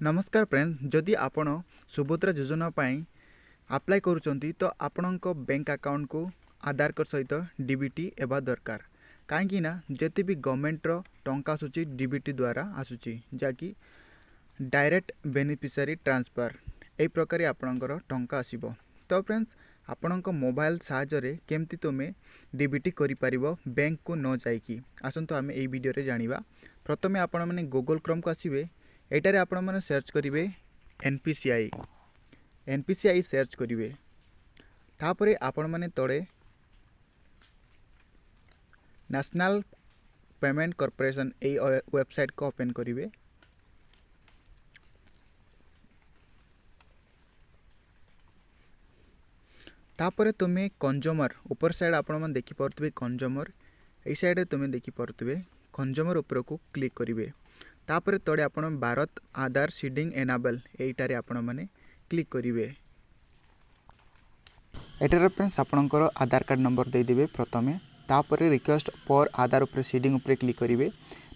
नमस्कार फ्रेंड्स, जदि आपण सुभद्रा योजना पाई अप्लाई करूचंती तो आपणक बैंक अकाउंट को आधार कार्ड सहित डीबीटी एबा दरकार। कहीं ना जेते भी गवर्नमेंट रो टंका आसूची डीबीटी द्वारा आसूची जाकि डायरेक्ट बेनिफिशियरी ट्रांसफर एई प्रकार आपणकर टंका आसीबो। तो फ्रेंड्स, आपणक मोबाइल साहाय्य केमती तुमे डीबीटी करि परिबो बैंक को न जाइकी आसंतो आमे एई वीडियो रे जानिबा। प्रथमे आपण माने गूगल क्रोम को आसीबे। एटारे आपण माने सर्च करिवे एनपीसीआई सर्च करिवे। तापरे आपण माने तळे नेशनल पेमेंट कॉर्पोरेशन ए वेबसाइट को ओपन करिवे। तापरे तुमे कंज्यूमर ऊपर साइड आपण माने देखि परतबे कंज्यूमर ए साइड रे तुमे देखि परतबे कंज्यूमर ऊपर को क्लिक करिवे। तापरे तळे आपण भारत आधार सीडिंग एनाबल एटारे आपण माने क्लिक करिवे। एटारे फ्रेंड्स आपणकर आधार कार्ड नंबर दे देबे प्रथमे। तापरे रिक्वेस्ट फॉर आधार ऊपर सीडिंग ऊपर क्लिक करिवे।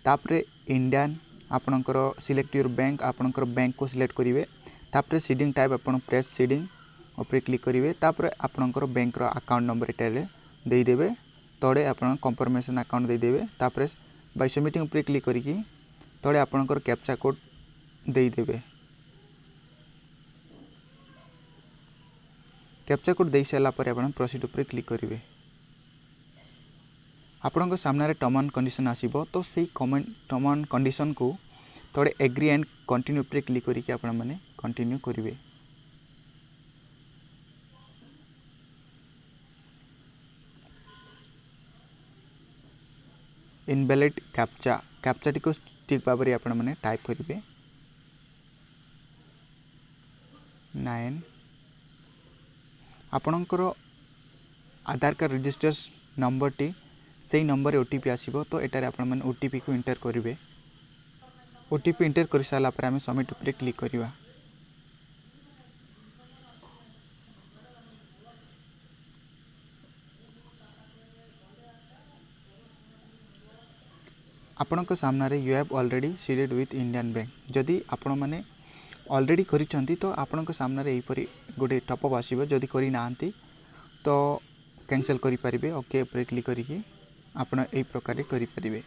तापरे इंडियन आपणकर सिलेक्ट योर बैंक आपणकर बैंक को सिलेक्ट करिवे। तापरे सीडिंग टाइप आपण प्रेस सीडिंग ऊपर क्लिक करिवे। तापरे आपणकर बैंक रो अकाउंट नंबर एटारे दे देबे। तळे आपण कंफर्मेशन अकाउंट दे देबे। तापरे बाय सबमिटिंग ऊपर क्लिक करिकि तळे आपणकर कैप्चा कोड दे देबे। कैप्चा कोड दे सारा पर आपण प्रोसीड ऊपर क्लिक करिवे। आपणक सामने टर्म एंड कंडीशन आसीबो। तो सेही टर्म एंड कंडीशन को तळे एग्री एंड कंटिन्यू ऊपर क्लिक करिकि आपण माने कंटिन्यू करिवे। इनवैलिड कैप्चा टी को ठीक भाबरे आपण माने टाइप करिवे 9। आपणकर आधार कार्ड रजिस्टर्स नंबर टी सेही नंबर ओटीपी आसीबो। तो एटारे आपण माने ओटीपी को एंटर करिवे। ओटीपी एंटर कर साला पर आमे सबमिट ऊपर क्लिक करिवा। आपणक सामने you have already seeded with Indian bank. जदि आपण माने ऑलरेडी करिसंती तो आपणक सामने एहीपरि गोटे टॉपअप आसीबो। जदि करि नाहंती तो कैंसिल करि परिबे। ओके ऊपर क्लिक करिकि आपण एही प्रकार करि परिबे।